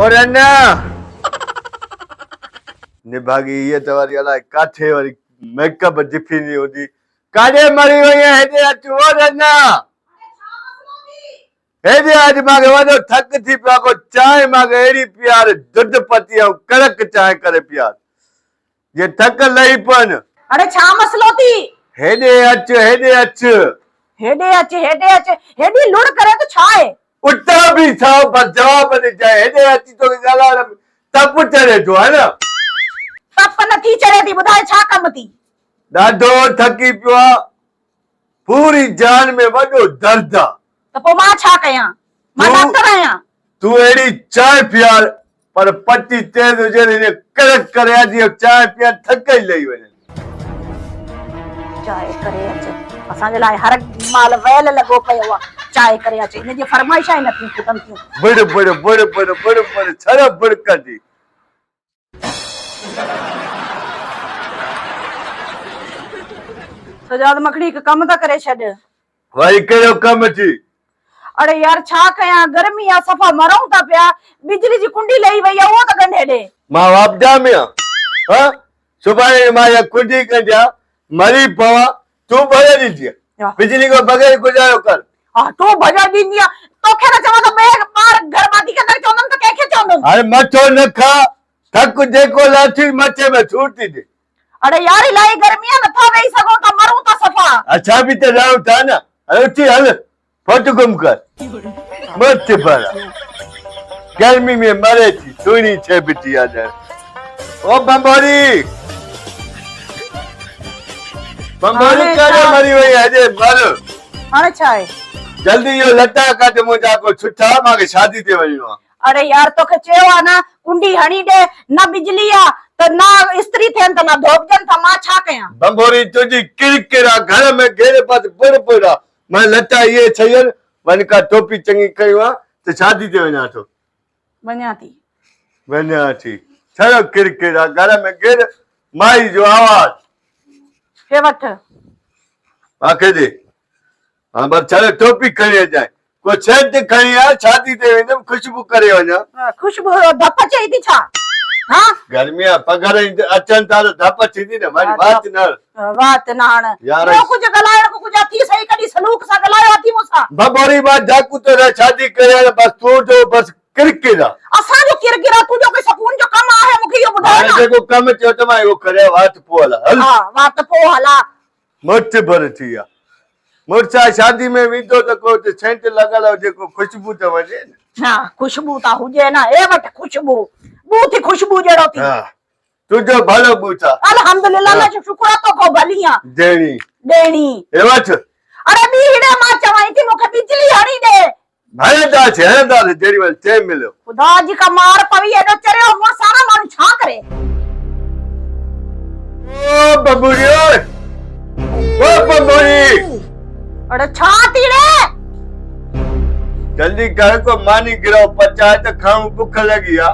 और अन्ना निभागी ये तवारी अला काठे वाली मेकअप दिफी नहीं होती काजे मरी हुई है हेदे अचु और अन्ना हेदे आज मागे वडो थक थी पिया को चाय मागे एड़ी प्यार दुध पती ऐं कड़क चाय करे प्यार ये थक लही पन अरे छा मसलो थी हेदे अच हेदे अच हेडी लुड़ करे तो छा है उठा भी था बस जवाब नहीं जाए हेदे अची तो गाला तप चढ़े जो है ना तप नथी चढ़े थी बुधाए छा कम थी ॾाढो थकी पियो आहे पूरी जान में वॾो दर्द आहे तो पो मां छा कयां मां डॉक्टर आहियां तू अहिड़ी चांहि पीआर पर पटी तेज हुजे ने कड़क करे जीअं चांहि पीआर थक ई लही वञे चाय करे अच असांजे लाइ हर माल वेल लॻो पियो आहे चाय करे अच इन जी फरमाइशां ई नथियूं पुटनि थियूं बड़ छड़ बड़कती सजाद मखणी हिकु कम था करे छॾ वरी कहिड़ो कम थी अरे यार छा कयां गर्मी आहे सफ़ा मरूं था पिया बिजली जी कुंडी लही वई आहे उहो त गंढे ॾे मां वापदा में आहियां सुभाणे मां इहा कुंडी कढियां मरी पवां तूं भरे ॾींदी बिजली को बग़ैर गुज़ारो कर हा तूं भॼा ॾींदी आहे तोखे न चवां त ॿिए ॿार घरबादी कंदड़ चवंदमि त कंहिंखे चवंदमि अरे मथो न खा थक जेको लाठी मथे में सूर थी ॾे अरे यार इलाही गर्मी आहे नथा वेही सघूं था मरूं था सफ़ा अच्छा भी तो रहूं था न अरे उठी हल फोटो गुम कर मत पर गर्मी में मरे थी सुनी छे बिटिया दर ओ बंबोरी करे मरी वई है मर हाणे छा आहे जल्दी यो लटा काट मुंहिंजा को छुट्टा मांखे शादी ते वञणो आहे अरे यार तोखे चयो आहे न कुंडी हणी ॾे न बिजली आहे त न इस्त्री थियनि त न धोपजनि त मां छा कयां बंबोरी तुंहिंजी किरकिरा घर में घेरे पासे पुर आहे मां लटा इहे छयनि वञ का टोपी चङी कयूं आहे त शादी ते वञा थो वञा थी छड़ो किरकिरा घर में घेर माई जो आवाज़ हे वठ आखे दे हां बस छड़ो टोपी खणी अचाए को सेंट खणी आ शादी ते वेंदम खुशबू करे वञा खुशबू धप चई थी छा हां गर्मिया पगार अचन था धप थींदी न मारी बात न हाण यार कुछ गलायो को कुछ थी सही कडी सलूक सा गलायो थी मुसा बबोरी बात जाकू तो शादी करे बस तू जो बस किरकिरा असा जो किरकिरा तू जो कोई सकून जो कम आहे मुखे यो बुधायो ना जेको कम चयो त मां यो करे वात पोला हल हां वात पो हला मत भर थिया मुर्चा शादी में विदो त को सेंट लगल जेको खुशबू त वजे ना खुशबू ता हुजे ना ए वट खुशबू बू थी खुशबू जेड़ो थी हां तुजो भलो बूता अल्हम्दुलिल्लाह ना शुक्र तो को भलिया देनी ए वठ अरे बीड़े मा चवाई थी मुखे बिजली हणी दे भाईदा जेड़ी वल टे मिलो खुदा जी का मार पवी एडो चरियो मो सारा मानु छा करे ओ बबुरी अरे छा थी रे जल्दी कर को मानी गिरो पचाए त खाऊं भूख लगी आ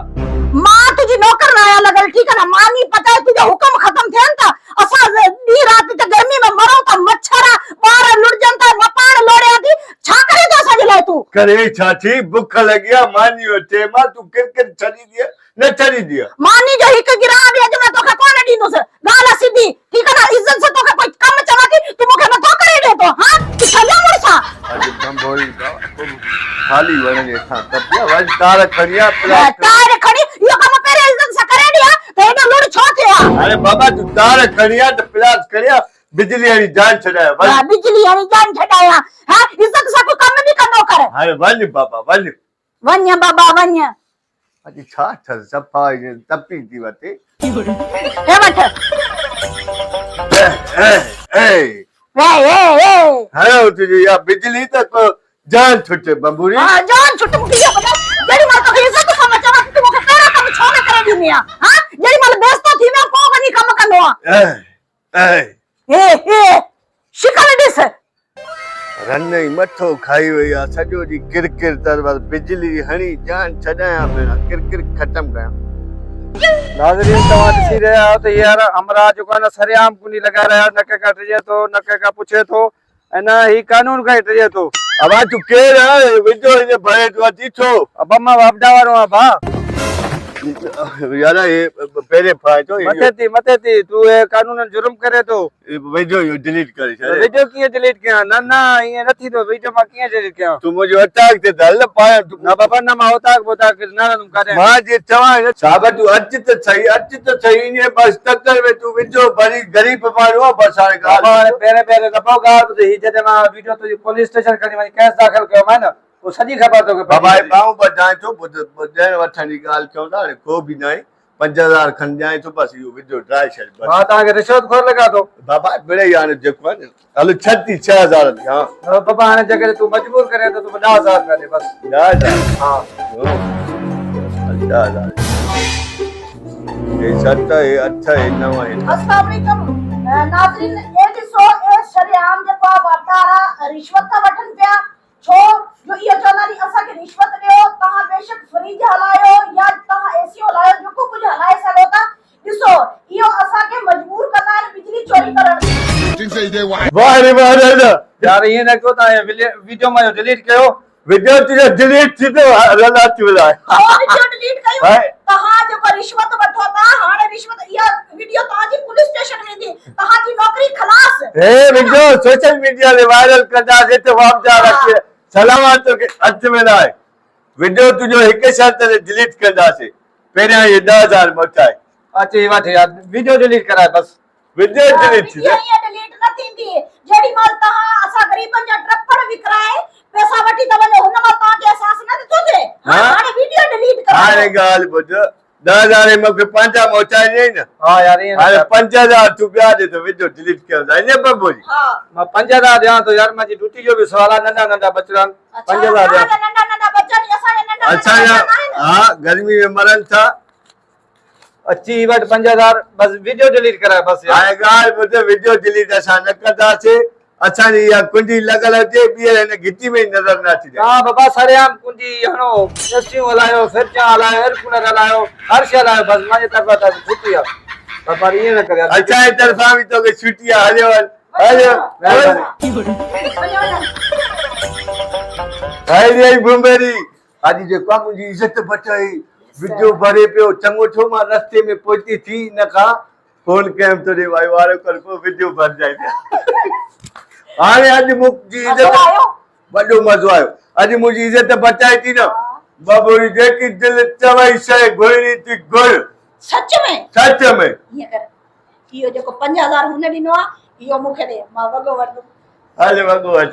मां तुझी नौकर नाया लगल ठीक है ना मानी पचाए तुझा हुक्म खत्म थियन ता असा दी रात ते गर्मी में मरो ता मच्छरा बार लुड़जन ता नपाण लोड़या थी छा करे तो असा लाए तू करे छाची भूख लगी आ मानी ओटे मा तू किरकिर छड़ी दिया न छड़ी दिया मानी जो हिक गिरा भी अज में तोखे कोन दींदोस गाला सीधी ठीक है ना इज्जत से तोखे कोई काम चवाती तू मुखे न तो करे दे तो हां तू छला मुड़सा अरे बंबोरी खाली वणे था तब वज तार खड़िया तार खड़ी यो काम करे इज्जत से करे दिया तो एडो लुड़ छो थिया अरे बाबा तू तार खड़िया त प्लास करिया बिजली वाली जान छड़ाया हां बिजली वाली जान छड़ाया हां इज्जत से को काम नहीं करनो करे अरे वण बाबा वण बाबा वण अजी छा छ सफा तपी थी वते हे वठ ए हां तुझी या बिजली तक जान छुटे बंबूरी हां जान छुटे मुके ये पता जड़ी मां तो इज्जत समझ चवा तू मुके तेरा काम छो न करे दिनिया हां जड़ी मां बेस्तो थी ना को बनी काम कंदो ए शिकल दिस रन्ने मथो खाई वई आ सजो जी किरकिर तर बस बिजली हणी जान छडाया मेरा किरकिर खत्म कया नाज़रीन तवा दिसी रहा हो तो यार हमरा जो ना सरियाम कुनी लगा रहा नक कट जे तो नक का पूछे तो एना ही कानून का हट जे तो अब तू के रहा विजो ने भरे तो अची छो अब अम्मा बापडा वारो आ भा यार ये पहले फायदो मथे थी तू ये कानून जुर्म करे तो वीडियो डिलीट करे छे वीडियो कीअं डिलीट कयां ना ना ईअं न थींदो वीडियो मां कीअं डिलीट कयां तू मुझे अटैक ते दल पाया तू ना बाबा ना मां होता ना तुम करे मां जे चवा साहब तू अच त सही ने बस तकर में तू वीडियो भरी गरीब मारो बस हाणे बाबा पेरे पेरे न पाओ गाल तो ही जदे मां वीडियो तो पुलिस स्टेशन खणी वई केस दाखिल कयो मैं न वो सजी खबर तो बाबा बाऊ बजाए तो बुधन वठणी गाल क्यों ना को भी नहीं 5000 खन जाए तो बस यो वीडियो ड्राई छे बस मां ता के रिश्वत खोर लगा दो बाबा बड़े यार जेको हल 6000 हां बाबा हाने जगह तू मजबूर करे तो तू 50000 कर दे बस 50000 हां 50000 ये 7 है 8 है 9 है अस्सलाम वालेकुम नाज़रीन ए ॾिसो ए शरियाम जेको वाटारा रिश्वत था वठन पिया छो जो ये चोनारी असा के रिश्वत ॾियो तहां बेशक फ्रिज हलायो या तहां एसी हलायो जेको कुछ हलाए सघो था ॾिसो इहो असा के मजबूर कंदा आहिनि बिजली चोरी करण वाह रे वाह रे यार ये न क्यों ता वीडियो में डिलीट कयो वीडियो तुझे डिलीट थी तो रलाती बुलाए वीडियो डिलीट कयो तहां जेको रिश्वत वठो था हाणे रिश्वत इहा वीडियो तहां जी पुलिस स्टेशन में दी तहां जी नौकरी खलास ए वीडियो सोशल मीडिया रे वायरल करदा जे तो वापजा रखे सलामत तो के अर्थ में ना है वीडियो तुझो एक शर्त ते डिलीट करदा से पहले ये 10000 मोटाए अच्छा ये बात यार वीडियो डिलीट कराए बस वीडियो डिलीट थी ये डिलीट न थींदी जेडी माल तहां असा गरीबन जा ट्रपड़ विकराए पैसा वठी त वने हुन माल तहां के एहसास न थो थे हाणे वीडियो डिलीट करो हाणे गाल बुझ 10000 में के पांचा मोटाए नहीं ना हां यार ये हाणे 5000 तू ब्या दे तो वीडियो डिलीट कर दा ने बबू जी हां मां 5000 दिया तो यार मां जी ड्यूटी जो भी सवाल है नंदा नंदा बचड़न 5000 दिया नंदा बच्चा नहीं असा नंदा अच्छा यार हां गर्मी में मरन था अच्छी वट 5000 बस वीडियो डिलीट कराए बस यार हाणे गाल बुझ वीडियो डिलीट असा न करदा से अच्छा जी या कुंडी लगल जे बियर ने गिट्टी में नजर ना थी हां बाबा सरेआम कुंडी हणो एस्टियो हलायो फिरचा हलायो एयर कूलर हलायो हर शे हलायो बस माजे तक बता छुट्टी है बाबा ये न करे अच्छा ए तरफा भी तो के छुट्टियां हले हाय बुम्बेरी आज जे को मुजी इज्जत बचाई वीडियो भरे पियो चंगो छो मां रास्ते में पहुंची थी न का फोन कैम तो रे भाई वारो कर को वीडियो भर जाए हाणे आज मुजी इज्जत बड़ो मजो आयो आज मुजी इज्जत बचाई थी ना बाबू जे की दिल चवाई से गोरी थी गोल सच में ये कर इयो जेको 5000 हुन ॾिनो आ इयो मूंखे दे मां वगो वठो हले वगो वठ